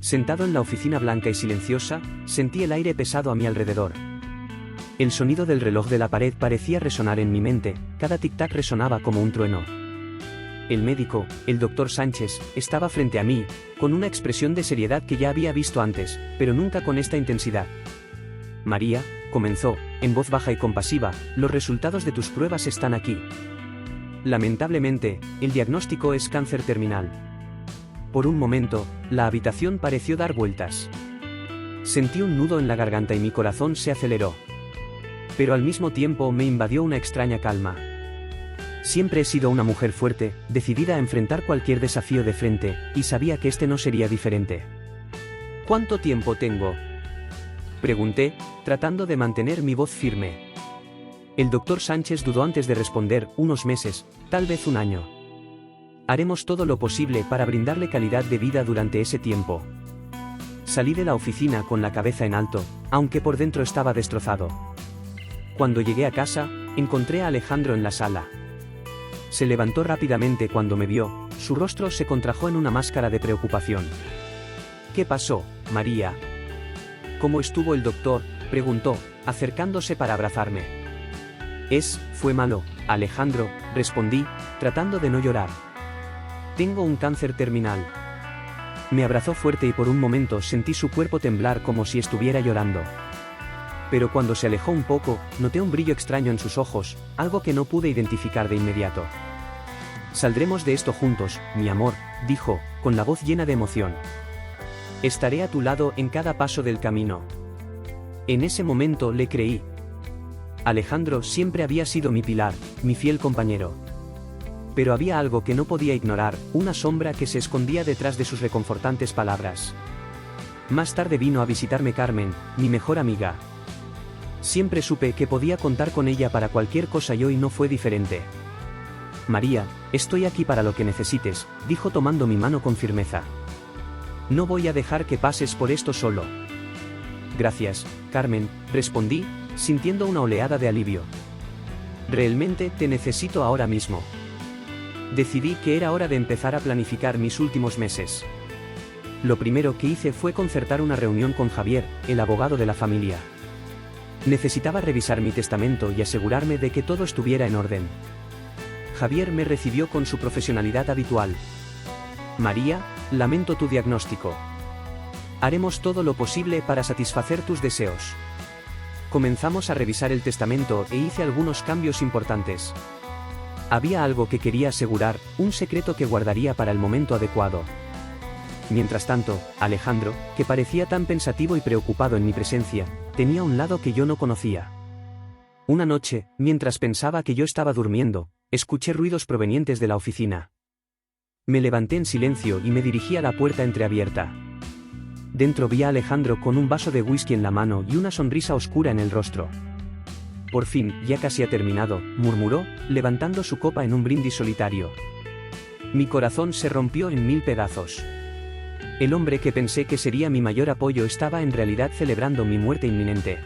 Sentado en la oficina blanca y silenciosa, sentí el aire pesado a mi alrededor. El sonido del reloj de la pared parecía resonar en mi mente, cada tic-tac resonaba como un trueno. El médico, el doctor Sánchez, estaba frente a mí, con una expresión de seriedad que ya había visto antes, pero nunca con esta intensidad. María, comenzó, en voz baja y compasiva, los resultados de tus pruebas están aquí. Lamentablemente, el diagnóstico es cáncer terminal. Por un momento, la habitación pareció dar vueltas. Sentí un nudo en la garganta y mi corazón se aceleró. Pero al mismo tiempo me invadió una extraña calma. Siempre he sido una mujer fuerte, decidida a enfrentar cualquier desafío de frente, y sabía que este no sería diferente. ¿Cuánto tiempo tengo?, pregunté, tratando de mantener mi voz firme. El doctor Sánchez dudó antes de responder, unos meses, tal vez un año. Haremos todo lo posible para brindarle calidad de vida durante ese tiempo. Salí de la oficina con la cabeza en alto, aunque por dentro estaba destrozado. Cuando llegué a casa, encontré a Alejandro en la sala. Se levantó rápidamente cuando me vio, su rostro se contrajo en una máscara de preocupación. ¿Qué pasó, María? ¿Cómo estuvo el doctor?, preguntó, acercándose para abrazarme. Fue malo, Alejandro, respondí, tratando de no llorar. Tengo un cáncer terminal. Me abrazó fuerte y por un momento sentí su cuerpo temblar como si estuviera llorando. Pero cuando se alejó un poco, noté un brillo extraño en sus ojos, algo que no pude identificar de inmediato. Saldremos de esto juntos, mi amor, dijo, con la voz llena de emoción. Estaré a tu lado en cada paso del camino. En ese momento le creí. Alejandro siempre había sido mi pilar, mi fiel compañero. Pero había algo que no podía ignorar, una sombra que se escondía detrás de sus reconfortantes palabras. Más tarde vino a visitarme Carmen, mi mejor amiga. Siempre supe que podía contar con ella para cualquier cosa y hoy no fue diferente. María, estoy aquí para lo que necesites, dijo tomando mi mano con firmeza. No voy a dejar que pases por esto solo. Gracias, Carmen, respondí, sintiendo una oleada de alivio. Realmente te necesito ahora mismo. Decidí que era hora de empezar a planificar mis últimos meses. Lo primero que hice fue concertar una reunión con Javier, el abogado de la familia. Necesitaba revisar mi testamento y asegurarme de que todo estuviera en orden. Javier me recibió con su profesionalidad habitual. María, lamento tu diagnóstico. Haremos todo lo posible para satisfacer tus deseos. Comenzamos a revisar el testamento e hice algunos cambios importantes. Había algo que quería asegurar, un secreto que guardaría para el momento adecuado. Mientras tanto, Alejandro, que parecía tan pensativo y preocupado en mi presencia, tenía un lado que yo no conocía. Una noche, mientras pensaba que yo estaba durmiendo, escuché ruidos provenientes de la oficina. Me levanté en silencio y me dirigí a la puerta entreabierta. Dentro vi a Alejandro con un vaso de whisky en la mano y una sonrisa oscura en el rostro. Por fin, ya casi ha terminado, murmuró, levantando su copa en un brindis solitario. Mi corazón se rompió en 1000 pedazos. El hombre que pensé que sería mi mayor apoyo estaba en realidad celebrando mi muerte inminente.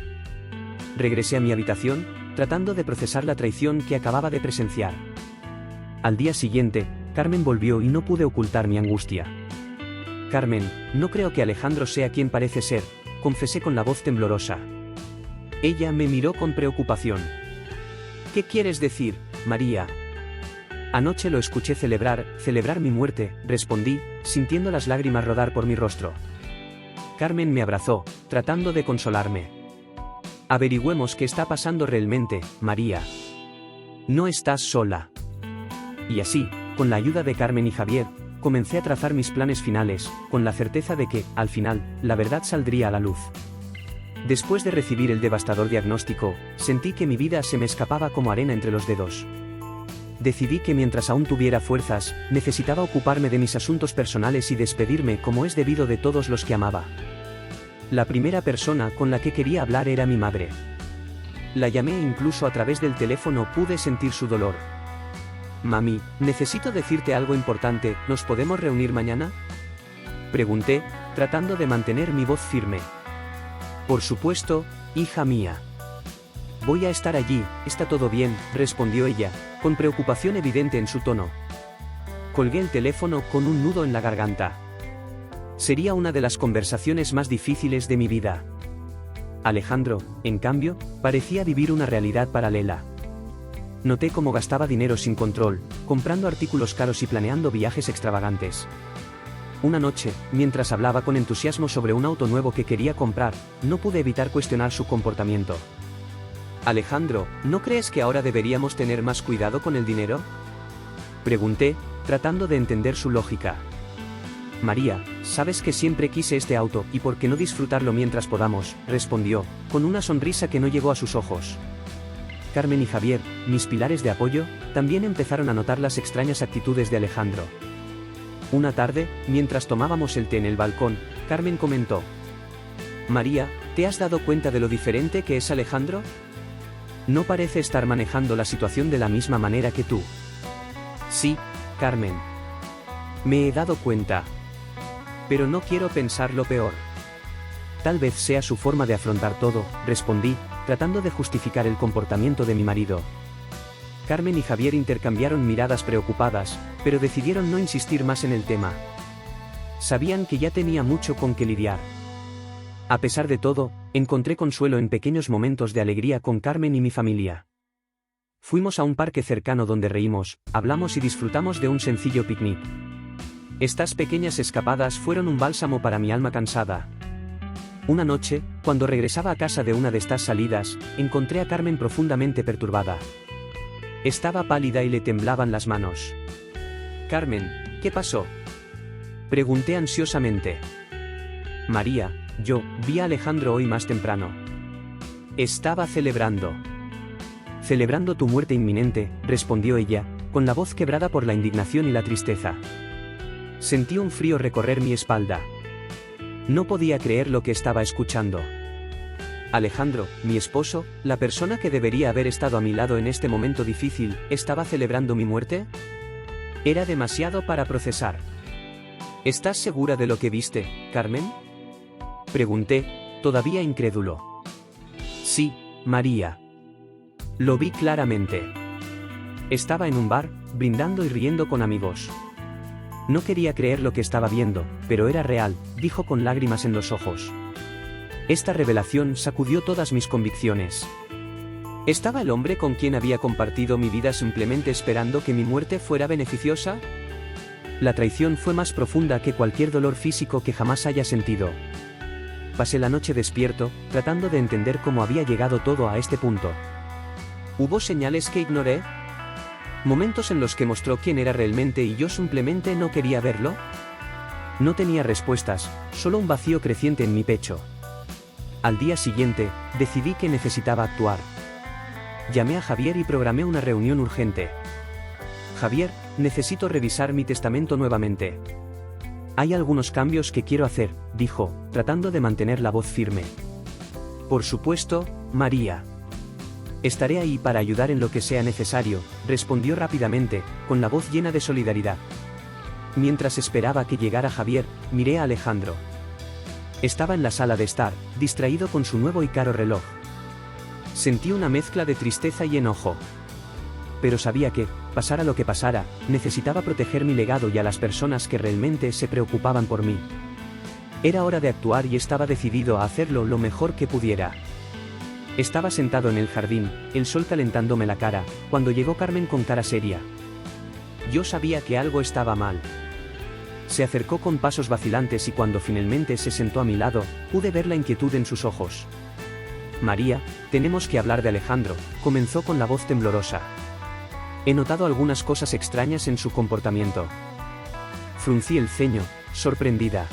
Regresé a mi habitación, tratando de procesar la traición que acababa de presenciar. Al día siguiente, Carmen volvió y no pude ocultar mi angustia. Carmen, no creo que Alejandro sea quien parece ser, confesé con la voz temblorosa. Ella me miró con preocupación. ¿Qué quieres decir, María? Anoche lo escuché celebrar mi muerte, respondí, sintiendo las lágrimas rodar por mi rostro. Carmen me abrazó, tratando de consolarme. Averigüemos qué está pasando realmente, María. No estás sola. Y así, con la ayuda de Carmen y Javier, comencé a trazar mis planes finales, con la certeza de que, al final, la verdad saldría a la luz. Después de recibir el devastador diagnóstico, sentí que mi vida se me escapaba como arena entre los dedos. Decidí que mientras aún tuviera fuerzas, necesitaba ocuparme de mis asuntos personales y despedirme como es debido de todos los que amaba. La primera persona con la que quería hablar era mi madre. La llamé e incluso a través del teléfono pude sentir su dolor. Mami, necesito decirte algo importante, ¿nos podemos reunir mañana?, pregunté, tratando de mantener mi voz firme. Por supuesto, hija mía. Voy a estar allí, está todo bien, respondió ella, con preocupación evidente en su tono. Colgué el teléfono con un nudo en la garganta. Sería una de las conversaciones más difíciles de mi vida. Alejandro, en cambio, parecía vivir una realidad paralela. Noté cómo gastaba dinero sin control, comprando artículos caros y planeando viajes extravagantes. Una noche, mientras hablaba con entusiasmo sobre un auto nuevo que quería comprar, no pude evitar cuestionar su comportamiento. Alejandro, ¿no crees que ahora deberíamos tener más cuidado con el dinero? Pregunté, tratando de entender su lógica. María, sabes que siempre quise este auto y por qué no disfrutarlo mientras podamos, respondió, con una sonrisa que no llegó a sus ojos. Carmen y Javier, mis pilares de apoyo, también empezaron a notar las extrañas actitudes de Alejandro. Una tarde, mientras tomábamos el té en el balcón, Carmen comentó: María, ¿te has dado cuenta de lo diferente que es Alejandro? No parece estar manejando la situación de la misma manera que tú. Sí, Carmen. Me he dado cuenta. Pero no quiero pensar lo peor. Tal vez sea su forma de afrontar todo, respondí, tratando de justificar el comportamiento de mi marido. Carmen y Javier intercambiaron miradas preocupadas, pero decidieron no insistir más en el tema. Sabían que ya tenía mucho con qué lidiar. A pesar de todo, encontré consuelo en pequeños momentos de alegría con Carmen y mi familia. Fuimos a un parque cercano donde reímos, hablamos y disfrutamos de un sencillo picnic. Estas pequeñas escapadas fueron un bálsamo para mi alma cansada. Una noche, cuando regresaba a casa de una de estas salidas, encontré a Carmen profundamente perturbada. Estaba pálida y le temblaban las manos. Carmen, ¿qué pasó? Pregunté ansiosamente. María, yo vi a Alejandro hoy más temprano. Estaba celebrando. Celebrando tu muerte inminente, respondió ella, con la voz quebrada por la indignación y la tristeza. Sentí un frío recorrer mi espalda. No podía creer lo que estaba escuchando. Alejandro, mi esposo, la persona que debería haber estado a mi lado en este momento difícil, ¿estaba celebrando mi muerte? Era demasiado para procesar. ¿Estás segura de lo que viste, Carmen? Pregunté, todavía incrédulo. Sí, María. Lo vi claramente. Estaba en un bar, brindando y riendo con amigos. No quería creer lo que estaba viendo, pero era real, dijo con lágrimas en los ojos. Esta revelación sacudió todas mis convicciones. ¿Estaba el hombre con quien había compartido mi vida simplemente esperando que mi muerte fuera beneficiosa? La traición fue más profunda que cualquier dolor físico que jamás haya sentido. Pasé la noche despierto, tratando de entender cómo había llegado todo a este punto. ¿Hubo señales que ignoré? ¿Momentos en los que mostró quién era realmente y yo simplemente no quería verlo? No tenía respuestas, solo un vacío creciente en mi pecho. Al día siguiente, decidí que necesitaba actuar. Llamé a Javier y programé una reunión urgente. Javier, necesito revisar mi testamento nuevamente. Hay algunos cambios que quiero hacer, dijo, tratando de mantener la voz firme. Por supuesto, María. Estaré ahí para ayudar en lo que sea necesario, respondió rápidamente, con la voz llena de solidaridad. Mientras esperaba que llegara Javier, miré a Alejandro. Estaba en la sala de estar, distraído con su nuevo y caro reloj. Sentí una mezcla de tristeza y enojo. Pero sabía que, pasara lo que pasara, necesitaba proteger mi legado y a las personas que realmente se preocupaban por mí. Era hora de actuar y estaba decidido a hacerlo lo mejor que pudiera. Estaba sentado en el jardín, el sol calentándome la cara, cuando llegó Carmen con cara seria. Yo sabía que algo estaba mal. Se acercó con pasos vacilantes y cuando finalmente se sentó a mi lado, pude ver la inquietud en sus ojos. María, tenemos que hablar de Alejandro, comenzó con la voz temblorosa. He notado algunas cosas extrañas en su comportamiento. Fruncí el ceño, sorprendida.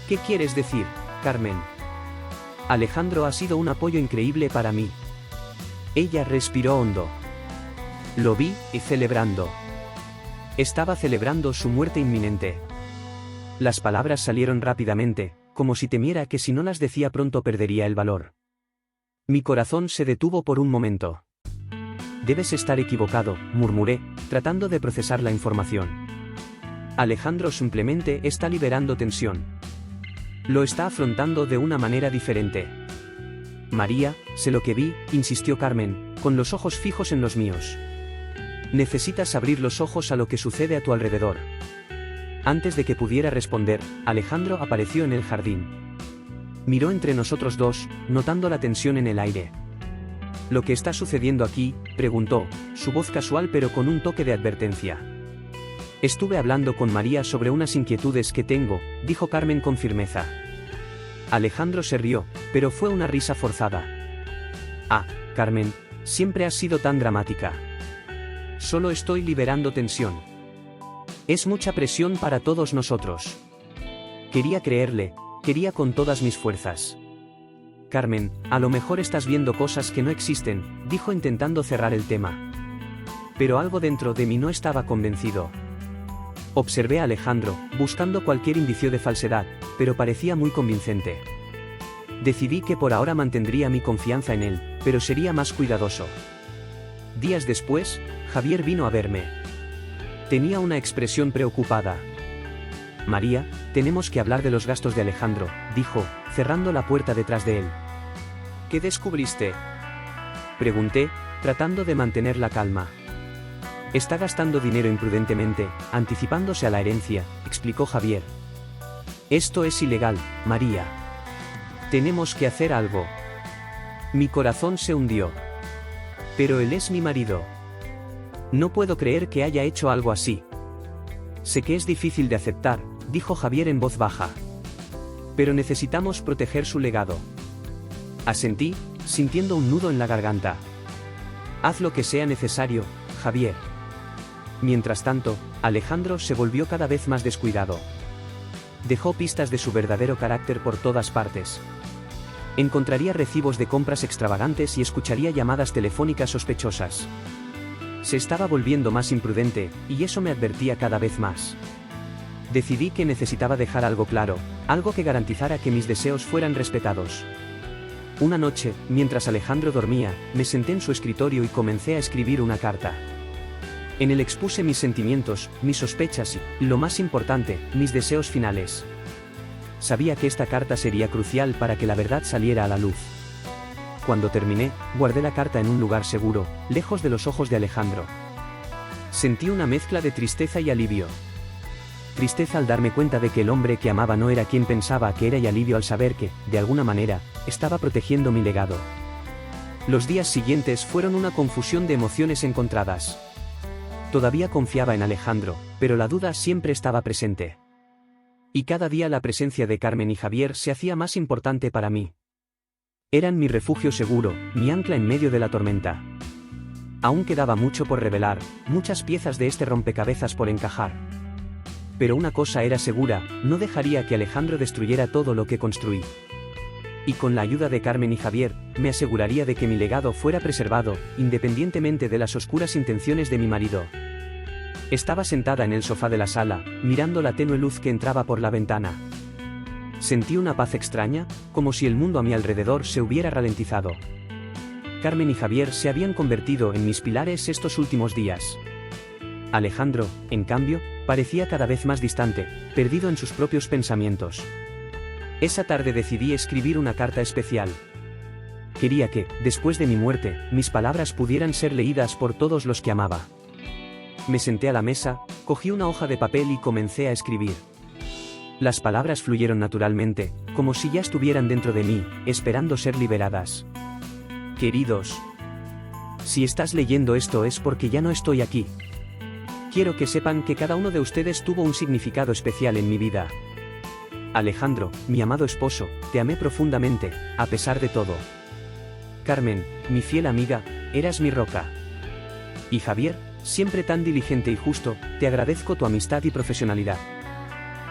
¿Qué quieres decir, Carmen? Alejandro ha sido un apoyo increíble para mí. Ella respiró hondo. Lo vi, celebrando. Estaba celebrando su muerte inminente. Las palabras salieron rápidamente, como si temiera que si no las decía pronto perdería el valor. Mi corazón se detuvo por un momento. Debes estar equivocado, murmuré, tratando de procesar la información. Alejandro simplemente está liberando tensión. Lo está afrontando de una manera diferente. María, sé lo que vi, insistió Carmen, con los ojos fijos en los míos. Necesitas abrir los ojos a lo que sucede a tu alrededor. Antes de que pudiera responder, Alejandro apareció en el jardín. Miró entre nosotros dos, notando la tensión en el aire. «¿Lo que está sucediendo aquí?», preguntó, su voz casual pero con un toque de advertencia. «Estuve hablando con María sobre unas inquietudes que tengo», dijo Carmen con firmeza. Alejandro se rió, pero fue una risa forzada. «Ah, Carmen, siempre has sido tan dramática». «Solo estoy liberando tensión. Es mucha presión para todos nosotros». Quería creerle, quería con todas mis fuerzas. «Carmen, a lo mejor estás viendo cosas que no existen», dijo intentando cerrar el tema. Pero algo dentro de mí no estaba convencido. Observé a Alejandro, buscando cualquier indicio de falsedad, pero parecía muy convincente. Decidí que por ahora mantendría mi confianza en él, pero sería más cuidadoso. Días después, Javier vino a verme. Tenía una expresión preocupada. «María, tenemos que hablar de los gastos de Alejandro», dijo, cerrando la puerta detrás de él. «¿Qué descubriste?», pregunté, tratando de mantener la calma. «Está gastando dinero imprudentemente, anticipándose a la herencia», explicó Javier. «Esto es ilegal, María. Tenemos que hacer algo». Mi corazón se hundió. «Pero él es mi marido. No puedo creer que haya hecho algo así». «Sé que es difícil de aceptar», dijo Javier en voz baja. «Pero necesitamos proteger su legado». Asentí, sintiendo un nudo en la garganta. «Haz lo que sea necesario, Javier». Mientras tanto, Alejandro se volvió cada vez más descuidado. Dejó pistas de su verdadero carácter por todas partes. Encontraría recibos de compras extravagantes y escucharía llamadas telefónicas sospechosas. Se estaba volviendo más imprudente, y eso me advertía cada vez más. Decidí que necesitaba dejar algo claro, algo que garantizara que mis deseos fueran respetados. Una noche, mientras Alejandro dormía, me senté en su escritorio y comencé a escribir una carta. En él expuse mis sentimientos, mis sospechas y, lo más importante, mis deseos finales. Sabía que esta carta sería crucial para que la verdad saliera a la luz. Cuando terminé, guardé la carta en un lugar seguro, lejos de los ojos de Alejandro. Sentí una mezcla de tristeza y alivio. Tristeza al darme cuenta de que el hombre que amaba no era quien pensaba que era, y alivio al saber que, de alguna manera, estaba protegiendo mi legado. Los días siguientes fueron una confusión de emociones encontradas. Todavía confiaba en Alejandro, pero la duda siempre estaba presente. Y cada día la presencia de Carmen y Javier se hacía más importante para mí. Eran mi refugio seguro, mi ancla en medio de la tormenta. Aún quedaba mucho por revelar, muchas piezas de este rompecabezas por encajar. Pero una cosa era segura, no dejaría que Alejandro destruyera todo lo que construí. Y con la ayuda de Carmen y Javier, me aseguraría de que mi legado fuera preservado, independientemente de las oscuras intenciones de mi marido. Estaba sentada en el sofá de la sala, mirando la tenue luz que entraba por la ventana. Sentí una paz extraña, como si el mundo a mi alrededor se hubiera ralentizado. Carmen y Javier se habían convertido en mis pilares estos últimos días. Alejandro, en cambio, parecía cada vez más distante, perdido en sus propios pensamientos. Esa tarde decidí escribir una carta especial. Quería que, después de mi muerte, mis palabras pudieran ser leídas por todos los que amaba. Me senté a la mesa, cogí una hoja de papel y comencé a escribir. Las palabras fluyeron naturalmente, como si ya estuvieran dentro de mí, esperando ser liberadas. Queridos, si estás leyendo esto es porque ya no estoy aquí. Quiero que sepan que cada uno de ustedes tuvo un significado especial en mi vida. Alejandro, mi amado esposo, te amé profundamente, a pesar de todo. Carmen, mi fiel amiga, eras mi roca. Y Javier, siempre tan diligente y justo, te agradezco tu amistad y profesionalidad.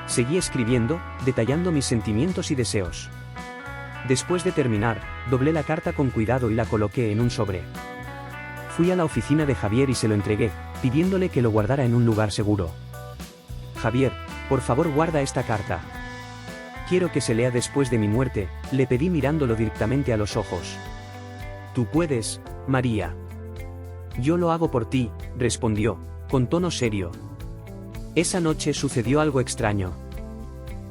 Seguí escribiendo, detallando mis sentimientos y deseos. Después de terminar, doblé la carta con cuidado y la coloqué en un sobre. Fui a la oficina de Javier y se lo entregué, pidiéndole que lo guardara en un lugar seguro. Javier, por favor guarda esta carta. Quiero que se lea después de mi muerte, le pedí mirándolo directamente a los ojos. Tú puedes, María. Yo lo hago por ti, respondió, con tono serio. Esa noche sucedió algo extraño.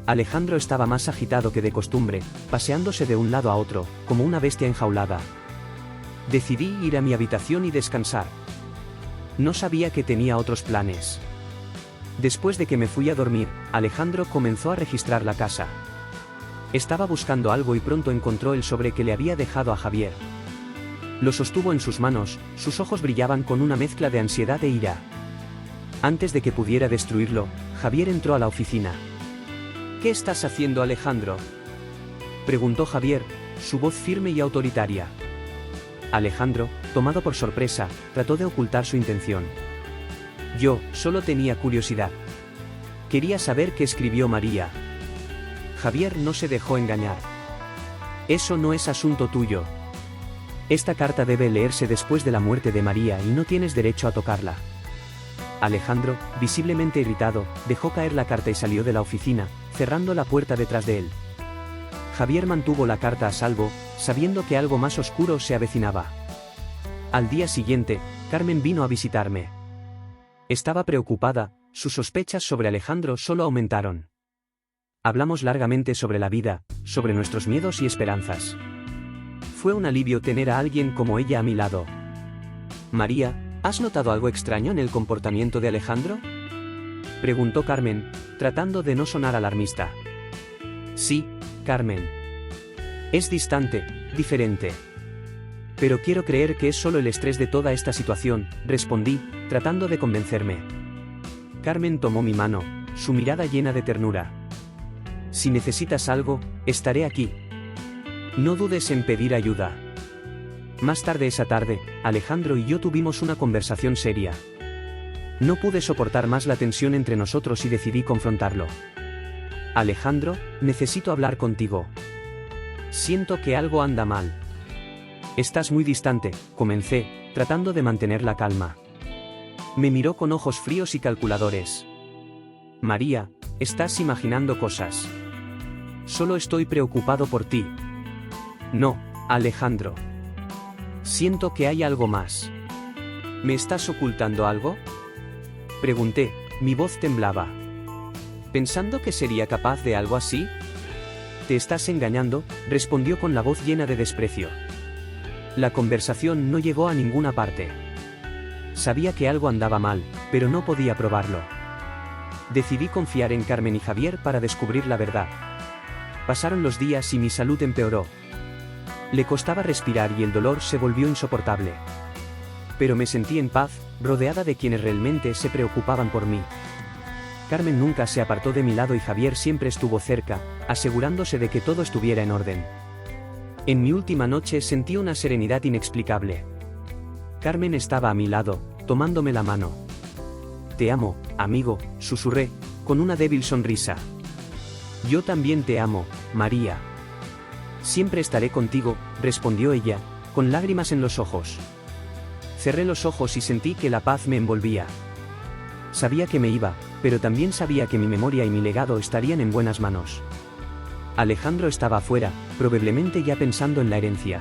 Alejandro estaba más agitado que de costumbre, paseándose de un lado a otro, como una bestia enjaulada. Decidí ir a mi habitación y descansar. No sabía que tenía otros planes. Después de que me fui a dormir, Alejandro comenzó a registrar la casa. Estaba buscando algo y pronto encontró el sobre que le había dejado a Javier. Lo sostuvo en sus manos, sus ojos brillaban con una mezcla de ansiedad e ira. Antes de que pudiera destruirlo, Javier entró a la oficina. ¿Qué estás haciendo, Alejandro?, preguntó Javier, su voz firme y autoritaria. Alejandro, tomado por sorpresa, trató de ocultar su intención. Yo solo tenía curiosidad. Quería saber qué escribió María. Javier no se dejó engañar. Eso no es asunto tuyo. Esta carta debe leerse después de la muerte de María y no tienes derecho a tocarla. Alejandro, visiblemente irritado, dejó caer la carta y salió de la oficina, cerrando la puerta detrás de él. Javier mantuvo la carta a salvo, sabiendo que algo más oscuro se avecinaba. Al día siguiente, Carmen vino a visitarme. Estaba preocupada, sus sospechas sobre Alejandro solo aumentaron. Hablamos largamente sobre la vida, sobre nuestros miedos y esperanzas. Fue un alivio tener a alguien como ella a mi lado. María, ¿has notado algo extraño en el comportamiento de Alejandro?, preguntó Carmen, tratando de no sonar alarmista. Sí, Carmen. Es distante, diferente. Pero quiero creer que es solo el estrés de toda esta situación, respondí, tratando de convencerme. Carmen tomó mi mano, su mirada llena de ternura. Si necesitas algo, estaré aquí. No dudes en pedir ayuda. Más tarde esa tarde, Alejandro y yo tuvimos una conversación seria. No pude soportar más la tensión entre nosotros y decidí confrontarlo. Alejandro, necesito hablar contigo. Siento que algo anda mal. Estás muy distante, comencé, tratando de mantener la calma. Me miró con ojos fríos y calculadores. María, estás imaginando cosas. Solo estoy preocupado por ti. No, Alejandro. Siento que hay algo más. ¿Me estás ocultando algo?, pregunté, mi voz temblaba. ¿Pensando que sería capaz de algo así? Te estás engañando, respondió con la voz llena de desprecio. La conversación no llegó a ninguna parte. Sabía que algo andaba mal, pero no podía probarlo. Decidí confiar en Carmen y Javier para descubrir la verdad. Pasaron los días y mi salud empeoró. Le costaba respirar y el dolor se volvió insoportable. Pero me sentí en paz, rodeada de quienes realmente se preocupaban por mí. Carmen nunca se apartó de mi lado y Javier siempre estuvo cerca, asegurándose de que todo estuviera en orden. En mi última noche sentí una serenidad inexplicable. Carmen estaba a mi lado, tomándome la mano. Te amo, amigo, susurré, con una débil sonrisa. Yo también te amo, María. Siempre estaré contigo, respondió ella, con lágrimas en los ojos. Cerré los ojos y sentí que la paz me envolvía. Sabía que me iba, pero también sabía que mi memoria y mi legado estarían en buenas manos. Alejandro estaba afuera, probablemente ya pensando en la herencia.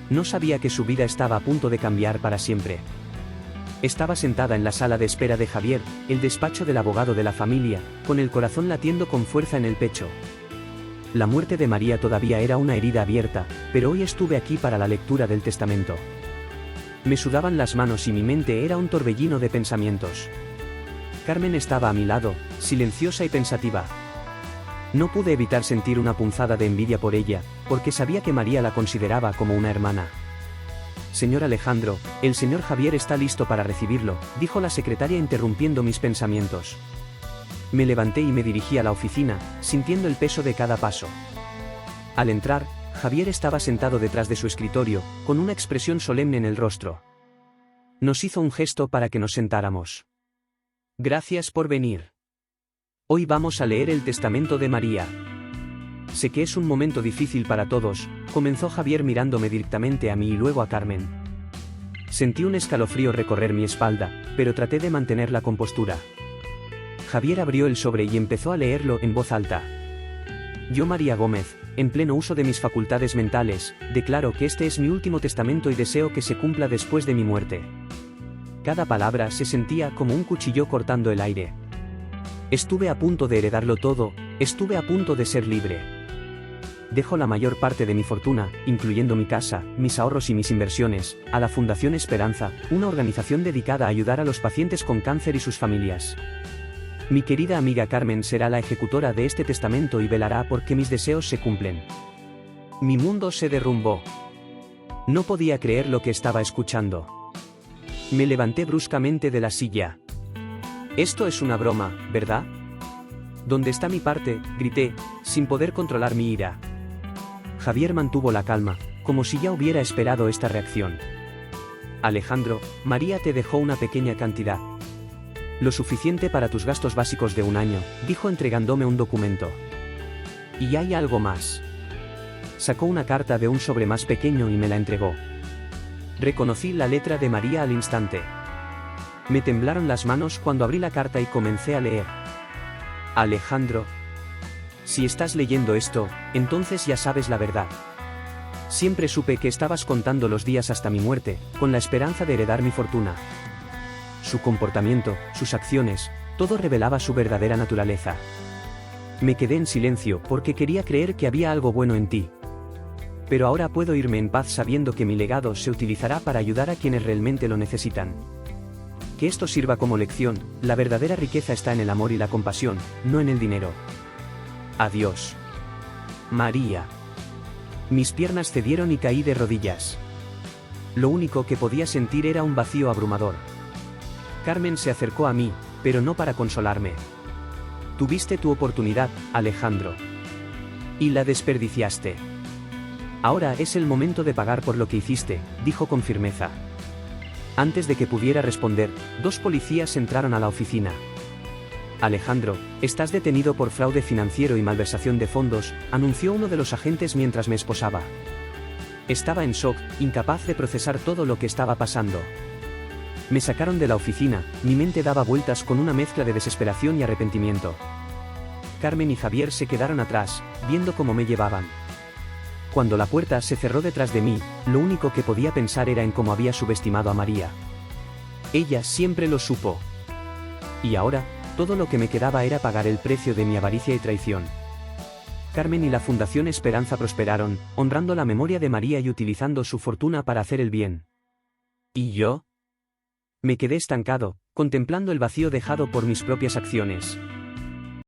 No sabía que su vida estaba a punto de cambiar para siempre. Estaba sentada en la sala de espera de Javier, el despacho del abogado de la familia, con el corazón latiendo con fuerza en el pecho. La muerte de María todavía era una herida abierta, pero hoy estuve aquí para la lectura del testamento. Me sudaban las manos y mi mente era un torbellino de pensamientos. Carmen estaba a mi lado, silenciosa y pensativa. No pude evitar sentir una punzada de envidia por ella, porque sabía que María la consideraba como una hermana. Señor Alejandro, el señor Javier está listo para recibirlo, dijo la secretaria interrumpiendo mis pensamientos. Me levanté y me dirigí a la oficina, sintiendo el peso de cada paso. Al entrar, Javier estaba sentado detrás de su escritorio, con una expresión solemne en el rostro. Nos hizo un gesto para que nos sentáramos. Gracias por venir. Hoy vamos a leer el testamento de María. Sé que es un momento difícil para todos, comenzó Javier mirándome directamente a mí y luego a Carmen. Sentí un escalofrío recorrer mi espalda, pero traté de mantener la compostura. Javier abrió el sobre y empezó a leerlo en voz alta. Yo, María Gómez, en pleno uso de mis facultades mentales, declaro que este es mi último testamento y deseo que se cumpla después de mi muerte. Cada palabra se sentía como un cuchillo cortando el aire. Estuve a punto de heredarlo todo, estuve a punto de ser libre. Dejo la mayor parte de mi fortuna, incluyendo mi casa, mis ahorros y mis inversiones, a la Fundación Esperanza, una organización dedicada a ayudar a los pacientes con cáncer y sus familias. Mi querida amiga Carmen será la ejecutora de este testamento y velará por que mis deseos se cumplen. Mi mundo se derrumbó. No podía creer lo que estaba escuchando. Me levanté bruscamente de la silla. Esto es una broma, ¿verdad? ¿Dónde está mi parte?, grité, sin poder controlar mi ira. Javier mantuvo la calma, como si ya hubiera esperado esta reacción. Alejandro, María te dejó una pequeña cantidad. Lo suficiente para tus gastos básicos de un año, dijo entregándome un documento. Y hay algo más. Sacó una carta de un sobre más pequeño y me la entregó. Reconocí la letra de María al instante. Me temblaron las manos cuando abrí la carta y comencé a leer. Alejandro. Si estás leyendo esto, entonces ya sabes la verdad. Siempre supe que estabas contando los días hasta mi muerte, con la esperanza de heredar mi fortuna. Su comportamiento, sus acciones, todo revelaba su verdadera naturaleza. Me quedé en silencio porque quería creer que había algo bueno en ti. Pero ahora puedo irme en paz sabiendo que mi legado se utilizará para ayudar a quienes realmente lo necesitan. Que esto sirva como lección, la verdadera riqueza está en el amor y la compasión, no en el dinero. Adiós. María. Mis piernas cedieron y caí de rodillas. Lo único que podía sentir era un vacío abrumador. Carmen se acercó a mí, pero no para consolarme. Tuviste tu oportunidad, Alejandro. Y la desperdiciaste. Ahora es el momento de pagar por lo que hiciste, dijo con firmeza. Antes de que pudiera responder, 2 policías entraron a la oficina. Alejandro, estás detenido por fraude financiero y malversación de fondos, anunció uno de los agentes mientras me esposaba. Estaba en shock, incapaz de procesar todo lo que estaba pasando. Me sacaron de la oficina, mi mente daba vueltas con una mezcla de desesperación y arrepentimiento. Carmen y Javier se quedaron atrás, viendo cómo me llevaban. Cuando la puerta se cerró detrás de mí, lo único que podía pensar era en cómo había subestimado a María. Ella siempre lo supo. Y ahora, todo lo que me quedaba era pagar el precio de mi avaricia y traición. Carmen y la Fundación Esperanza prosperaron, honrando la memoria de María y utilizando su fortuna para hacer el bien. ¿Y yo? Me quedé estancado, contemplando el vacío dejado por mis propias acciones.